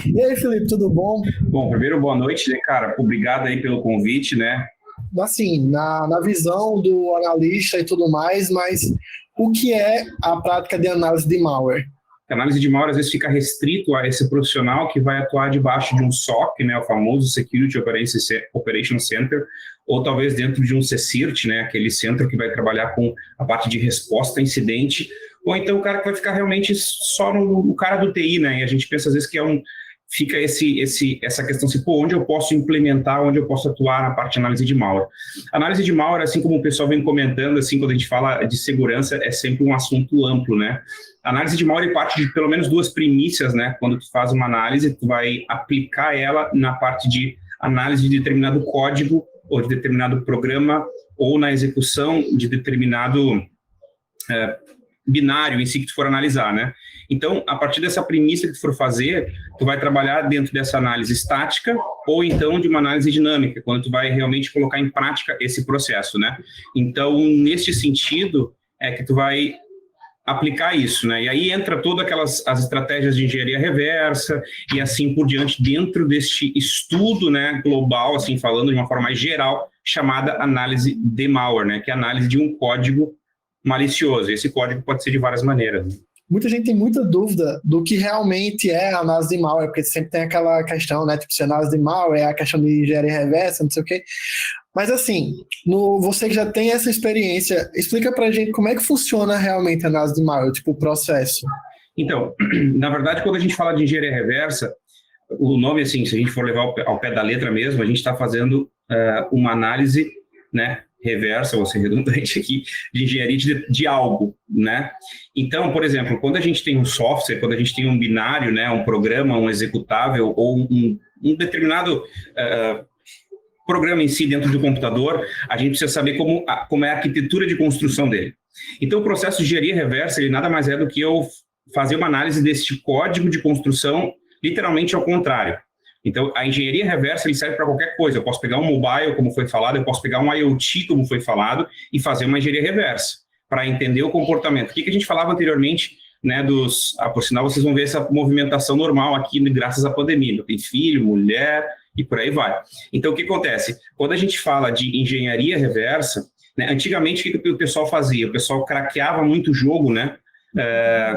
E aí, Felipe, tudo bom? Bom, primeiro, boa noite, né, cara? Obrigado aí pelo convite, né? Assim, na visão do analista e tudo mais, mas o que é a prática de análise de malware? A análise de malware, às vezes, fica restrito a esse profissional que vai atuar debaixo de um SOC, né, o famoso Security Operations Center, ou talvez dentro de um CSIRT, né, aquele centro que vai trabalhar com a parte de resposta a incidente, ou então o cara que vai ficar realmente só no cara do TI, né? E a gente pensa, às vezes, que fica essa questão assim, onde eu posso implementar, onde eu posso atuar na parte de análise de malware. A análise de malware, assim como o pessoal vem comentando, assim, quando a gente fala de segurança, é sempre um assunto amplo, né? A análise de malware parte de pelo menos duas premissas, né? Quando tu faz uma análise, tu vai aplicar ela na parte de análise de determinado código ou de determinado programa ou na execução de determinado binário em si que tu for analisar, né? Então, a partir dessa premissa que tu for fazer, tu vai trabalhar dentro dessa análise estática ou então de uma análise dinâmica, quando tu vai realmente colocar em prática esse processo, né? Então, neste sentido, é que tu vai aplicar isso, né? E aí entra todas as estratégias de engenharia reversa e assim por diante dentro deste estudo, né, global, assim, falando de uma forma mais geral, chamada análise de malware, né? Que é a análise de um código malicioso. Esse código pode ser de várias maneiras. Muita gente tem muita dúvida do que realmente é a análise de malware, porque sempre tem aquela questão, né? Tipo, se a análise de malware é a questão de engenharia reversa, não sei o quê. Mas assim, você que já tem essa experiência, explica pra gente como é que funciona realmente a análise de malware, tipo, o processo. Então, na verdade, quando a gente fala de engenharia reversa, o nome, assim, se a gente for levar ao pé da letra mesmo, a gente está fazendo uma análise, né, reversa, ou seja, redundante aqui, de engenharia de algo, né? Então, por exemplo, quando a gente tem um software, quando a gente tem um binário, né, um programa, um executável, ou um determinado programa em si dentro do computador, a gente precisa saber como é a arquitetura de construção dele. Então, o processo de engenharia reversa, ele nada mais é do que eu fazer uma análise deste código de construção literalmente ao contrário. Então, a engenharia reversa ele serve para qualquer coisa. Eu posso pegar um mobile, como foi falado, eu posso pegar um IoT, como foi falado, e fazer uma engenharia reversa, para entender o comportamento. O que a gente falava anteriormente, né, por sinal, vocês vão ver essa movimentação normal aqui, graças à pandemia. Tem filho, mulher, e por aí vai. Então, o que acontece? Quando a gente fala de engenharia reversa, né, antigamente, o que o pessoal fazia? O pessoal craqueava muito o jogo, né?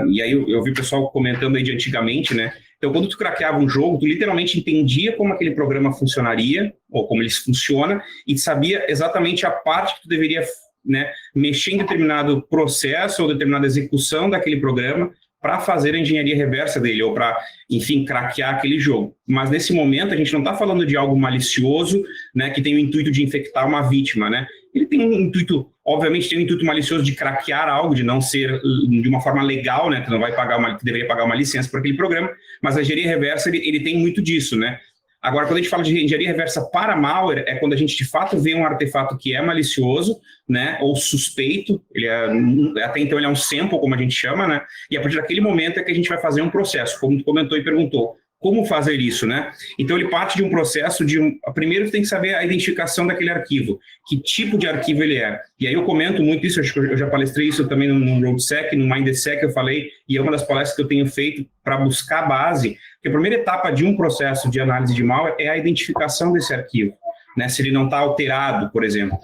E aí eu vi o pessoal comentando aí de antigamente, né? Então, quando tu craqueava um jogo, tu literalmente entendia como aquele programa funcionaria, ou como ele funciona, e sabia exatamente a parte que tu deveria, né, mexer em determinado processo ou determinada execução daquele programa para fazer a engenharia reversa dele, ou para, enfim, craquear aquele jogo. Mas, nesse momento, a gente não está falando de algo malicioso, né, que tem o intuito de infectar uma vítima, né? Ele tem um intuito, obviamente, tem um intuito malicioso de craquear algo, de não ser de uma forma legal, né, que não vai pagar que deveria pagar uma licença para aquele programa, mas a engenharia reversa, ele tem muito disso, né? Agora, quando a gente fala de engenharia reversa para malware, é quando a gente, de fato, vê um artefato que é malicioso, né, ou suspeito, até então ele é um sample, como a gente chama, né, e a partir daquele momento é que a gente vai fazer um processo, como tu comentou e perguntou. Como fazer isso, né? Então, ele parte de um processo primeiro, tu tem que saber a identificação daquele arquivo, que tipo de arquivo ele é. E aí eu comento muito isso, acho que eu já palestrei isso também no RoadSec, no MindSec eu falei, e é uma das palestras que eu tenho feito para buscar a base, que a primeira etapa de um processo de análise de malware é a identificação desse arquivo, né? Se ele não está alterado, por exemplo.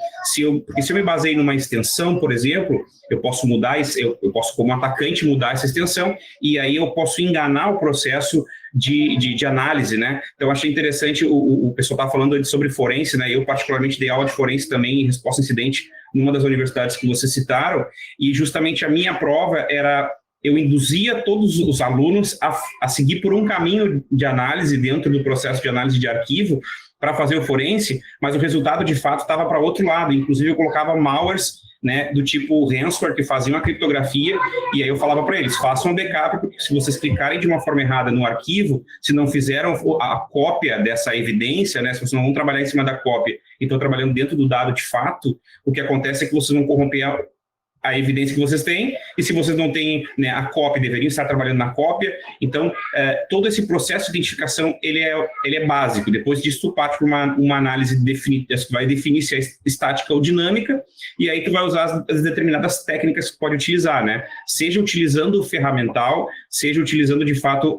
Porque se eu me baseio numa extensão, por exemplo, eu posso mudar, eu posso, como atacante, mudar essa extensão, e aí eu posso enganar o processo de análise, né? Então, eu achei interessante, o pessoal estava falando sobre forense, né? Eu, particularmente, dei aula de forense também em resposta a incidente numa das universidades que vocês citaram, e justamente a minha prova era, eu induzia todos os alunos a seguir por um caminho de análise dentro do processo de análise de arquivo para fazer o forense, mas o resultado, de fato, estava para outro lado. Inclusive, eu colocava malwares, né, do tipo ransomware, que faziam a criptografia, e aí eu falava para eles, façam um backup, porque se vocês clicarem de uma forma errada no arquivo, se não fizeram a cópia dessa evidência, né, se vocês não vão trabalhar em cima da cópia e estão trabalhando dentro do dado de fato, o que acontece é que vocês vão corromper a evidência que vocês têm, e se vocês não têm, né, a cópia, deveriam estar trabalhando na cópia. Então, todo esse processo de identificação, ele é básico. Depois disso, tu parte para uma análise que vai definir se é estática ou dinâmica, e aí tu vai usar as determinadas técnicas que pode utilizar, né? Seja utilizando o ferramental, seja utilizando, de fato,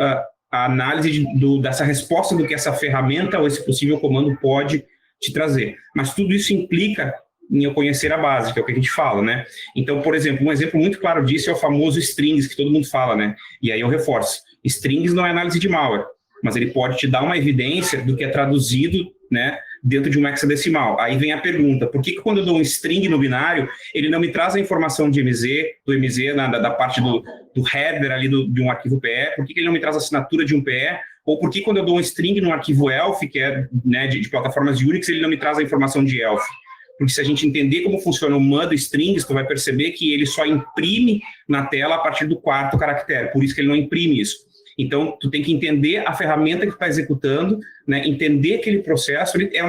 a análise dessa resposta do que essa ferramenta ou esse possível comando pode te trazer. Mas tudo isso implica em eu conhecer a base, que é o que a gente fala, né? Então, por exemplo, um exemplo muito claro disso é o famoso strings, que todo mundo fala, né? E aí eu reforço. Strings não é análise de malware, mas ele pode te dar uma evidência do que é traduzido, né, dentro de um hexadecimal. Aí vem a pergunta, por que quando eu dou um string no binário, ele não me traz a informação de do MZ, da parte do header ali de um arquivo PE? Por que ele não me traz a assinatura de um PE? Ou por que quando eu dou um string no arquivo ELF, que é, né, de plataformas de Unix, ele não me traz a informação de ELF? Porque se a gente entender como funciona o MAN do strings, tu vai perceber que ele só imprime na tela a partir do 4º caractere, por isso que ele não imprime isso. Então, tu tem que entender a ferramenta que tu está executando, né? Entender aquele processo, ele é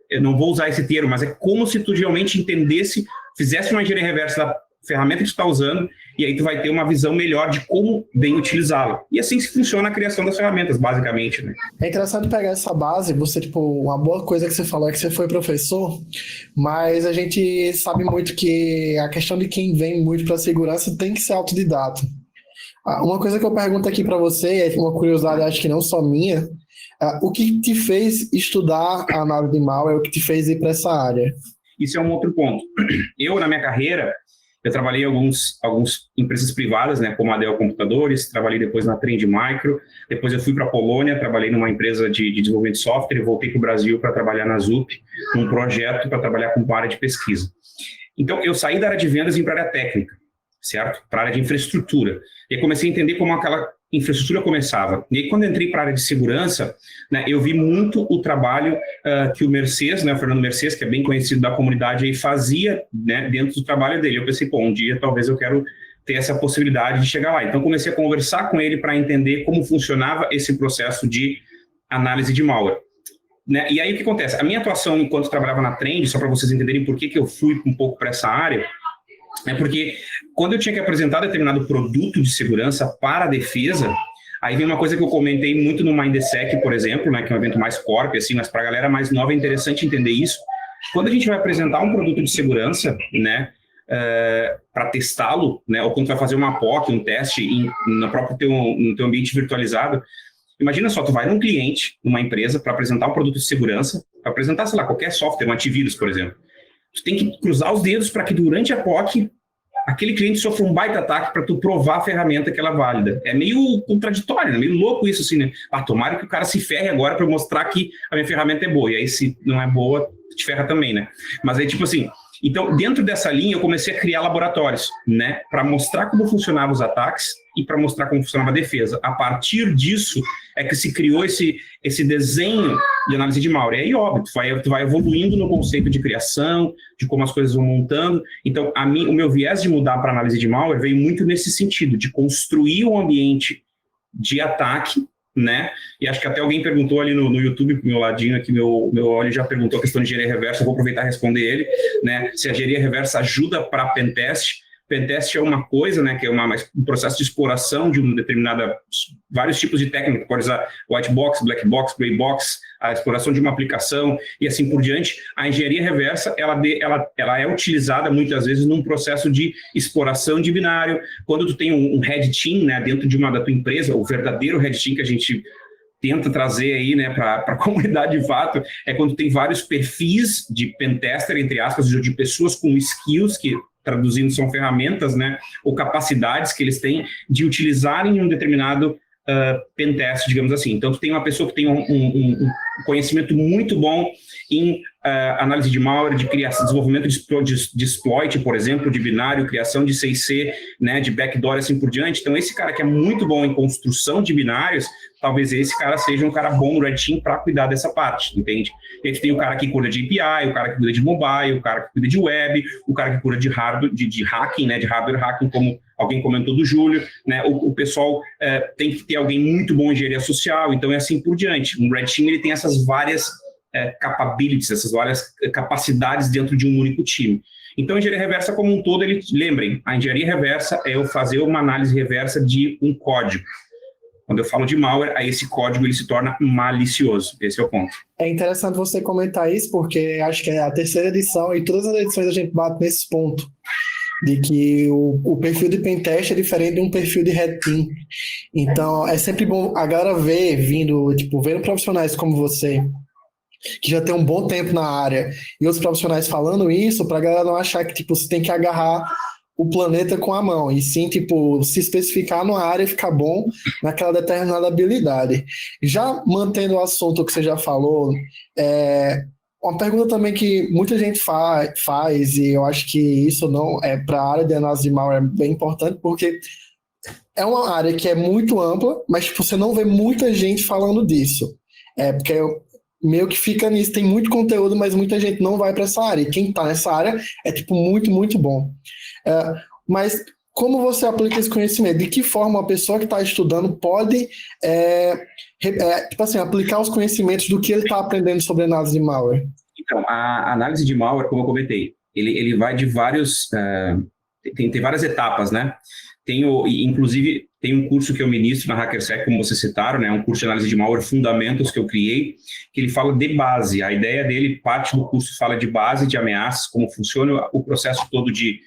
eu não vou usar esse termo, mas é como se tu realmente entendesse, fizesse uma engenharia reversa da ferramenta que tu está usando, e aí tu vai ter uma visão melhor de como bem utilizá-la. E assim se funciona a criação das ferramentas, basicamente, né? É interessante pegar essa base, uma boa coisa que você falou é que você foi professor, mas a gente sabe muito que a questão de quem vem muito para a segurança tem que ser autodidata. Uma coisa que eu pergunto aqui para você, é uma curiosidade, acho que não só minha, o que te fez estudar a análise de malware, o que te fez ir para essa área? Isso é um outro ponto. Eu, na minha carreira, eu trabalhei em algumas empresas privadas, né, como a Dell Computadores, trabalhei depois na Trend Micro, depois eu fui para a Polônia, trabalhei numa empresa de desenvolvimento de software e voltei para o Brasil para trabalhar na ZUP, num projeto para trabalhar com área de pesquisa. Então, eu saí da área de vendas e vim para a área técnica, certo? Para a área de infraestrutura. E comecei a entender como aquela infraestrutura começava. E aí, quando entrei para a área de segurança, né, eu vi muito o trabalho que o Mercedes, né, o Fernando Mercedes, que é bem conhecido da comunidade, aí, fazia, né, dentro do trabalho dele. Eu pensei, um dia talvez eu quero ter essa possibilidade de chegar lá. Então, comecei a conversar com ele para entender como funcionava esse processo de análise de malware. Né? E aí, o que acontece? A minha atuação enquanto trabalhava na Trend, só para vocês entenderem por que eu fui um pouco para essa área, é porque quando eu tinha que apresentar determinado produto de segurança para a defesa, aí vem uma coisa que eu comentei muito no Mindsec, por exemplo, né, que é um evento mais corp, assim, mas para a galera mais nova é interessante entender isso. Quando a gente vai apresentar um produto de segurança, né, para testá-lo, né, ou quando vai fazer uma POC, um teste no próprio no teu ambiente virtualizado, imagina só, tu vai num cliente, numa empresa, para apresentar um produto de segurança, para apresentar, sei lá, qualquer software, um antivírus, por exemplo. Tu tem que cruzar os dedos para que durante a POC aquele cliente sofra um baita ataque para tu provar a ferramenta que ela é válida. É meio contraditório, né? Meio louco isso, assim, né? Tomara que o cara se ferre agora para mostrar que a minha ferramenta é boa. E aí, se não é boa, te ferra também, né? Mas aí, tipo assim, então, dentro dessa linha, eu comecei a criar laboratórios, né? Para mostrar como funcionavam os ataques e para mostrar como funcionava a defesa. A partir disso, é que se criou esse desenho de análise de malware. E aí, óbvio, tu vai evoluindo no conceito de criação, de como as coisas vão montando. Então, o meu viés de mudar para análise de malware veio muito nesse sentido, de construir um ambiente de ataque, né? E acho que até alguém perguntou ali no YouTube, pro meu ladinho aqui, meu olho já perguntou a questão de engenharia reversa, eu vou aproveitar e responder ele, né? Se a engenharia reversa ajuda para pentest. Pentest é uma coisa, né, que é um processo de exploração de vários tipos de técnica, pode usar white box, black box, gray box, a exploração de uma aplicação e assim por diante. A engenharia reversa, ela é utilizada muitas vezes num processo de exploração de binário. Quando tu tem um red team, né, dentro da tua empresa, o verdadeiro red team que a gente tenta trazer aí, né, para a comunidade de fato, é quando tem vários perfis de pentester, entre aspas, de pessoas com skills que, traduzindo, são ferramentas, né, ou capacidades que eles têm de utilizarem um determinado pentest, digamos assim. Então, tu tem uma pessoa que tem um conhecimento muito bom em análise de malware, de criação, desenvolvimento de exploit, por exemplo, de binário, criação de 6C, né, de backdoor, assim por diante. Então, esse cara que é muito bom em construção de binários, talvez esse cara seja um cara bom no Red Team para cuidar dessa parte, entende? A gente tem o cara que cuida de API, o cara que cuida de mobile, o cara que cuida de web, o cara que cuida de hardware, de hacking, né, de hardware hacking, como alguém comentou do Júlio, né? O pessoal tem que ter alguém muito bom em engenharia social, então é assim por diante. Um Red Team ele tem essas várias capabilities, essas várias capacidades dentro de um único time. Então, a engenharia reversa como um todo, lembrem, a engenharia reversa é eu fazer uma análise reversa de um código. Quando eu falo de malware, aí esse código ele se torna malicioso. Esse é o ponto. É interessante você comentar isso, porque acho que é a terceira edição e todas as edições a gente bate nesse ponto, de que o perfil de pentest é diferente de um perfil de red team. Então, é sempre bom a galera vendo profissionais como você, que já tem um bom tempo na área, e outros profissionais falando isso, para a galera não achar que tipo, você tem que agarrar o planeta com a mão, e sim, tipo, se especificar numa área e ficar bom naquela determinada habilidade. Já mantendo o assunto que você já falou, uma pergunta também que muita gente faz, e eu acho que isso não é para a área de análise de malware é bem importante, porque é uma área que é muito ampla, mas tipo, você não vê muita gente falando disso. Porque meio que fica nisso, tem muito conteúdo, mas muita gente não vai para essa área. E quem está nessa área é tipo muito, muito bom. Mas como você aplica esse conhecimento? De que forma uma pessoa que está estudando pode tipo assim, aplicar os conhecimentos do que ele está aprendendo sobre análise de malware? Então, a análise de malware, como eu comentei, ele vai de vários... tem várias etapas, né? Inclusive, tem um curso que eu ministro na HackerSec, como vocês citaram, né? Um curso de análise de malware, Fundamentos, que eu criei, que ele fala de base. A ideia dele, parte do curso fala de base, de ameaças, como funciona o processo todo de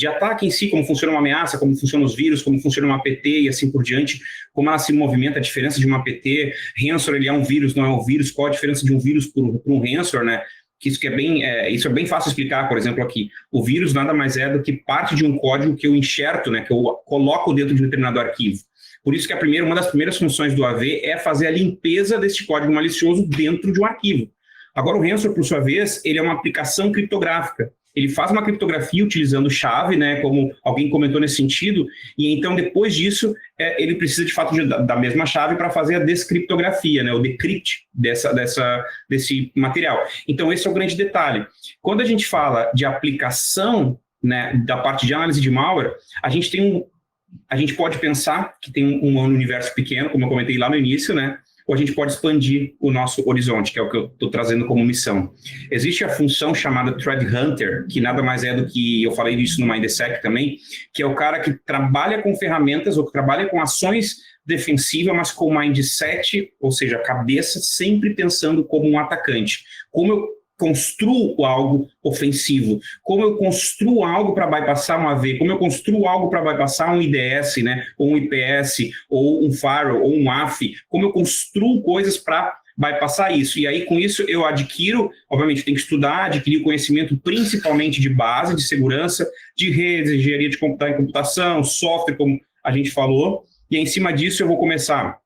ataque em si, como funciona uma ameaça, como funcionam os vírus, como funciona uma APT e assim por diante, como ela se movimenta, a diferença de uma APT, ransomware, ele é um vírus, não é um vírus, qual a diferença de um vírus para um ransomware, né? Que isso é bem fácil explicar, por exemplo, aqui. O vírus nada mais é do que parte de um código que eu enxerto, né, que eu coloco dentro de um determinado arquivo. Por isso que uma das primeiras funções do AV é fazer a limpeza desse código malicioso dentro de um arquivo. Agora, o ransomware, por sua vez, ele é uma aplicação criptográfica. Ele faz uma criptografia utilizando chave, né, como alguém comentou nesse sentido, e então, depois disso, ele precisa, de fato, da mesma chave para fazer a descriptografia, né, o decrypt desse material. Então, esse é o grande detalhe. Quando a gente fala de aplicação, né, da parte de análise de malware, a gente pode pensar que tem um universo pequeno, como eu comentei lá no início, né, ou a gente pode expandir o nosso horizonte, que é o que eu estou trazendo como missão. Existe a função chamada Threat Hunter, que nada mais é do que, eu falei disso no Mindsec também, que é o cara que trabalha com ferramentas ou que trabalha com ações defensivas, mas com mindset, ou seja, cabeça, sempre pensando como um atacante. Como eu construo algo ofensivo, como eu construo algo para bypassar um AV, como eu construo algo para bypassar um IDS, né, ou um IPS, ou um firewall, ou um AF, como eu construo coisas para bypassar isso. E aí, com isso, eu adquiro, obviamente, tem que estudar, adquirir conhecimento principalmente de base, de segurança, de redes, engenharia de computação, software, como a gente falou, e em cima disso eu vou começar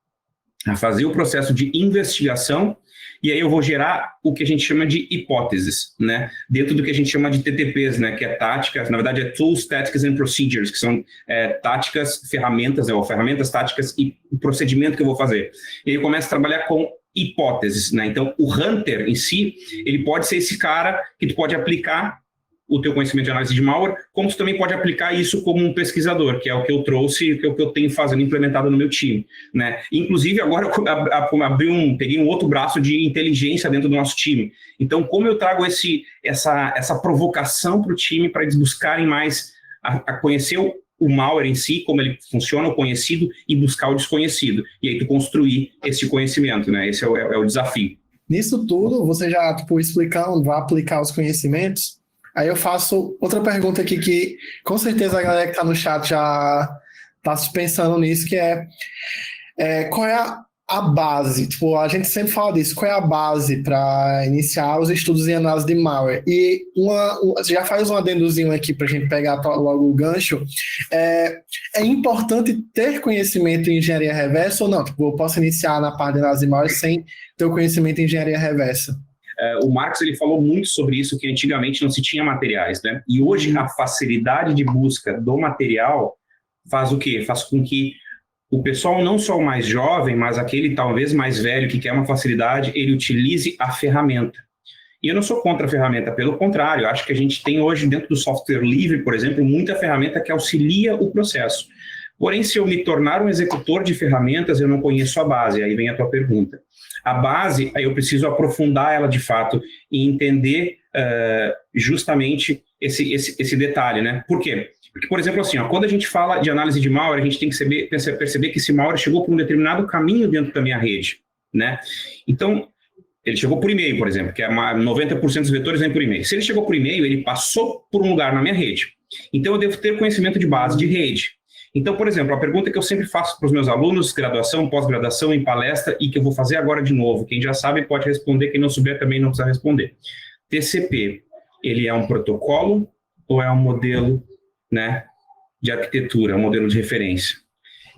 a fazer o processo de investigação. E aí eu vou gerar o que a gente chama de hipóteses, né? Dentro do que a gente chama de TTPs, né? Que é táticas, na verdade é Tools, Tactics and Procedures, que são táticas, ferramentas, né? Ou ferramentas, táticas e o procedimento que eu vou fazer. E aí eu começo a trabalhar com hipóteses, né? Então, o Hunter em si, ele pode ser esse cara que tu pode aplicar o teu conhecimento de análise de malware, como tu também pode aplicar isso como um pesquisador, que é o que eu trouxe, que é o que eu tenho implementado no meu time, né? Inclusive, agora eu peguei um outro braço de inteligência dentro do nosso time. Então, como eu trago essa provocação para o time, para eles buscarem mais, a conhecer o malware em si, como ele funciona, o conhecido, e buscar o desconhecido. E aí tu construir esse conhecimento, né? Esse é o desafio. Nisso tudo, você já, explicando, vai aplicar os conhecimentos. Aí eu faço outra pergunta aqui que com certeza a galera que está no chat já está pensando nisso, que qual é a base? A gente sempre fala disso, qual é a base para iniciar os estudos em análise de malware? E já faz um adendozinho aqui para a gente pegar logo o gancho. É importante ter conhecimento em engenharia reversa ou não? Eu posso iniciar na parte de análise de malware sem ter o conhecimento em engenharia reversa? O Marx ele falou muito sobre isso, que antigamente não se tinha materiais, né? E hoje a facilidade de busca do material faz o quê? Faz com que o pessoal, não só o mais jovem, mas aquele talvez mais velho que quer uma facilidade, ele utilize a ferramenta. E eu não sou contra a ferramenta, pelo contrário, eu acho que a gente tem hoje dentro do software livre, por exemplo, muita ferramenta que auxilia o processo. Porém, se eu me tornar um executor de ferramentas, eu não conheço a base, aí vem a tua pergunta. A base, aí eu preciso aprofundar ela de fato e entender justamente esse detalhe, né? Por quê? Porque, por exemplo, assim, quando a gente fala de análise de malware, a gente tem que perceber que esse malware chegou por um determinado caminho dentro da minha rede, né? Então, ele chegou por e-mail, por exemplo, que é 90% dos vetores vêm por e-mail. Se ele chegou por e-mail, ele passou por um lugar na minha rede. Então, eu devo ter conhecimento de base de rede. Então, por exemplo, a pergunta que eu sempre faço para os meus alunos, graduação, pós-graduação, em palestra, e que eu vou fazer agora de novo, quem já sabe pode responder, quem não souber também não precisa responder. TCP, ele é um protocolo ou é um modelo, né, de arquitetura, um modelo de referência?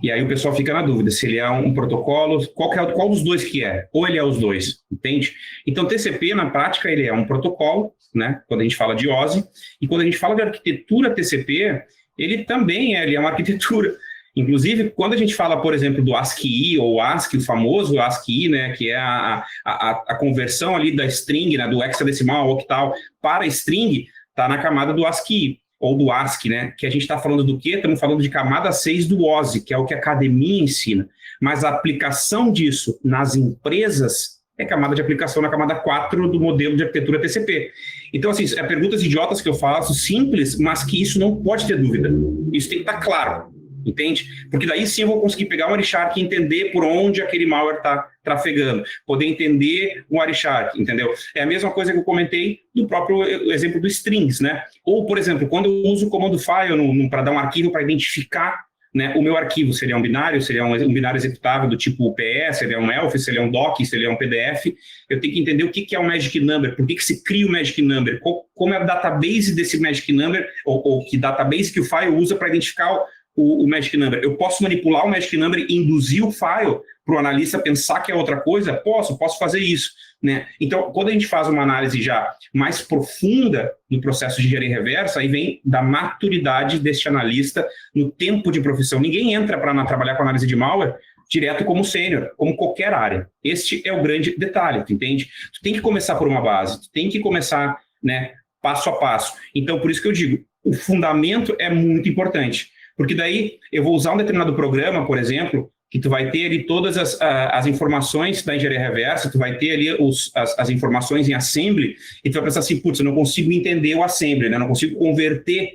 E aí o pessoal fica na dúvida se ele é um protocolo, qual dos dois que é? Ou ele é os dois, entende? Então, TCP, na prática, ele é um protocolo, né, quando a gente fala de OSI, e quando a gente fala de arquitetura TCP, ele também ele é uma arquitetura. Inclusive, quando a gente fala, por exemplo, do ASCII, ou ASCII, o famoso ASCII, né, que é a conversão ali da string, né, do hexadecimal, octal, para string, está na camada do ASCII, ou do ASCII, né, que a gente está falando do quê? Estamos falando de camada 6 do OSI, que é o que a academia ensina. Mas a aplicação disso nas empresas é camada de aplicação na camada 4 do modelo de arquitetura TCP. Então, assim, perguntas idiotas que eu faço, simples, mas que isso não pode ter dúvida. Isso tem que estar claro, entende? Porque daí sim eu vou conseguir pegar um Wireshark e entender por onde aquele malware está trafegando, poder entender um Wireshark, entendeu? É a mesma coisa que eu comentei do próprio exemplo do strings, né? Ou, por exemplo, quando eu uso o comando file para dar um arquivo para identificar, né, o meu arquivo, se ele é um binário, se ele é um binário executável do tipo UPS, se ele é um ELF, se ele é um DOC, se ele é um PDF, eu tenho que entender o que é o Magic Number, por que se cria o Magic Number, como é a database desse Magic Number, ou que database que o file usa para identificar o Magic Number. Eu posso manipular o Magic Number e induzir o file para o analista pensar que é outra coisa? Posso fazer isso, né? Então, quando a gente faz uma análise já mais profunda no processo de engenharia reversa, aí vem da maturidade deste analista no tempo de profissão. Ninguém entra para trabalhar com análise de malware direto como sênior, como qualquer área. Este é o grande detalhe, tu entende? Tu tem que começar por uma base, tu tem que começar, né, passo a passo. Então, por isso que eu digo, o fundamento é muito importante. Porque daí eu vou usar um determinado programa, por exemplo, que tu vai ter ali todas as informações da engenharia reversa, tu vai ter ali as informações em assembly, e tu vai pensar assim, putz, eu não consigo entender o assembly, né? Não consigo converter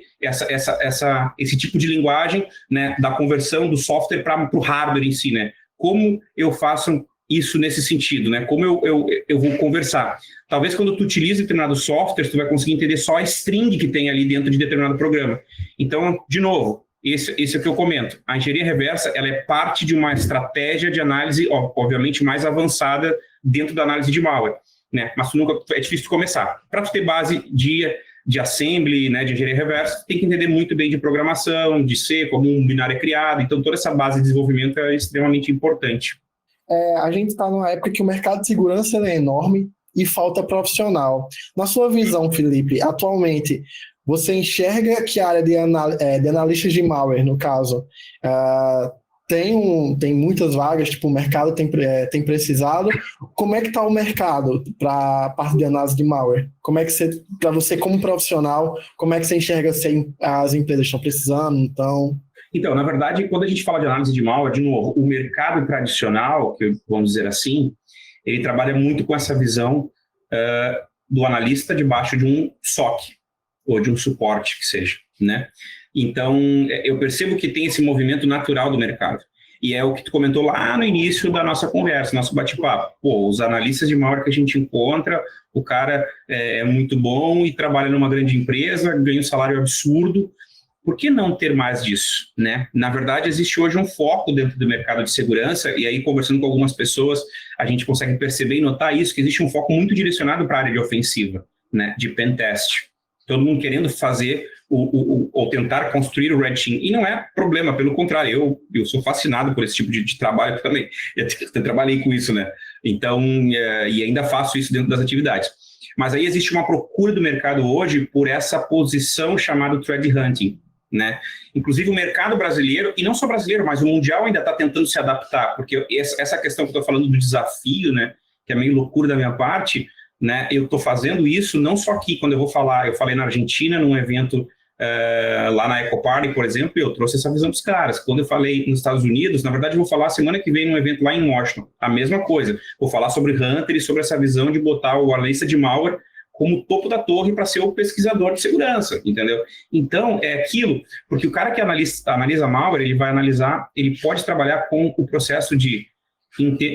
esse tipo de linguagem, né, da conversão do software para o hardware em si, né? Como eu faço isso nesse sentido, né? Como eu vou conversar? Talvez quando tu utiliza determinados softwares, tu vai conseguir entender só a string que tem ali dentro de determinado programa. Então, de novo, esse é o que eu comento. A engenharia reversa, ela é parte de uma estratégia de análise, obviamente, mais avançada dentro da análise de malware, né? Mas é difícil de começar. Para tu ter base de assembly, né, de engenharia reversa, tu tem que entender muito bem de programação, de C, como um binário é criado. Então, toda essa base de desenvolvimento é extremamente importante. A gente está numa época que o mercado de segurança é enorme e falta profissional. Na sua visão, Felipe, atualmente, você enxerga que a área de analistas de malware, no caso, tem muitas vagas, tipo, o mercado tem precisado. Como é que está o mercado para a parte de análise de malware? Como é que para você como profissional, como é que você enxerga se as empresas estão precisando? Então, na verdade, quando a gente fala de análise de malware, de novo, o mercado tradicional, que vamos dizer assim, ele trabalha muito com essa visão do analista debaixo de um SOC, ou de um suporte, que seja, né? Então, eu percebo que tem esse movimento natural do mercado. E é o que tu comentou lá no início da nossa conversa, nosso bate-papo. Pô, os analistas de malware que a gente encontra, o cara é muito bom e trabalha numa grande empresa, ganha um salário absurdo. Por que não ter mais disso, né? Na verdade, existe hoje um foco dentro do mercado de segurança, e aí, conversando com algumas pessoas, a gente consegue perceber e notar isso, que existe um foco muito direcionado para a área de ofensiva, né? De pentest. Todo mundo querendo fazer ou tentar construir o Red Team. E não é problema, pelo contrário, eu sou fascinado por esse tipo de trabalho também. Eu trabalhei com isso, né? Então, e ainda faço isso dentro das atividades. Mas aí existe uma procura do mercado hoje por essa posição chamada threat hunting, né? Inclusive o mercado brasileiro, e não só brasileiro, mas o mundial ainda está tentando se adaptar, porque essa questão que eu estou falando do desafio, né? Que é meio loucura da minha parte, né? Eu estou fazendo isso não só aqui, quando eu vou falar, eu falei na Argentina, num evento lá na Eco Party, por exemplo, eu trouxe essa visão dos caras. Quando eu falei nos Estados Unidos, na verdade eu vou falar semana que vem num evento lá em Washington, a mesma coisa. Vou falar sobre Hunter e sobre essa visão de botar o analista de malware como topo da torre para ser o pesquisador de segurança, entendeu? Então, é aquilo, porque o cara que analisa malware, ele vai analisar, ele pode trabalhar com o processo de,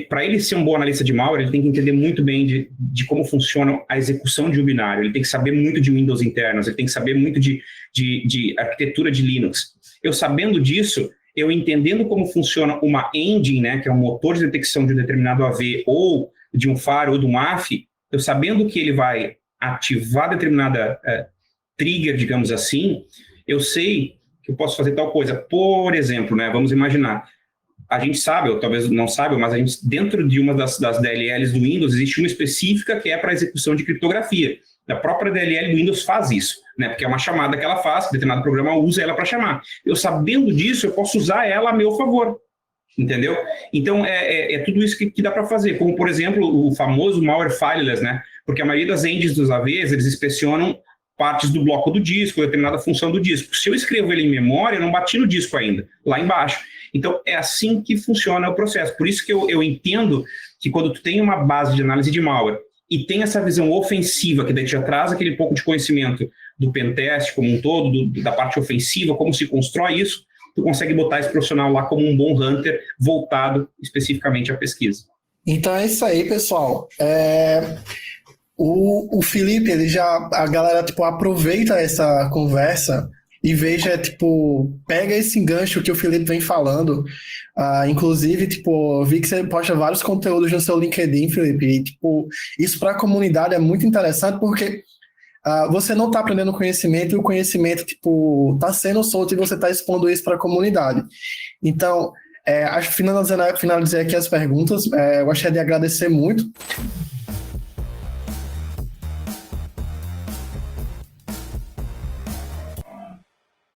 para ele ser um bom analista de malware, ele tem que entender muito bem de como funciona a execução de um binário, ele tem que saber muito de Windows internos, ele tem que saber muito de arquitetura de Linux. Eu sabendo disso, eu entendendo como funciona uma engine, né, que é um motor de detecção de um determinado AV, ou de um FAR, ou de um AF, eu sabendo que ele vai ativar determinada trigger, digamos assim, eu sei que eu posso fazer tal coisa. Por exemplo, né, vamos imaginar, a gente sabe, ou talvez não saiba, mas a gente, dentro de uma das DLLs do Windows, existe uma específica que é para execução de criptografia. A própria DLL do Windows faz isso, né, porque é uma chamada que ela faz, que determinado programa usa ela para chamar. Eu sabendo disso, eu posso usar ela a meu favor. Entendeu? Então, é tudo isso que dá para fazer, como, por exemplo, o famoso malware fileless, né? Porque a maioria das engines dos AVs, eles inspecionam partes do bloco do disco, determinada função do disco. Se eu escrevo ele em memória, eu não bati no disco ainda, lá embaixo. Então, é assim que funciona o processo. Por isso que eu entendo que quando tu tem uma base de análise de malware e tem essa visão ofensiva, que daí te traz aquele pouco de conhecimento do pentest como um todo, da parte ofensiva, como se constrói isso, tu consegue botar esse profissional lá como um bom hunter voltado especificamente à pesquisa. Então é isso aí, pessoal. O Felipe, a galera, tipo, aproveita essa conversa e veja, tipo, pega esse engancho que o Felipe vem falando. Inclusive, tipo, vi que você posta vários conteúdos no seu LinkedIn, Felipe, e, tipo, isso para a comunidade é muito interessante porque você não está aprendendo conhecimento e o conhecimento, tipo, está sendo solto e você está expondo isso para a comunidade. Então, acho que finalizei aqui as perguntas, eu gostaria de agradecer muito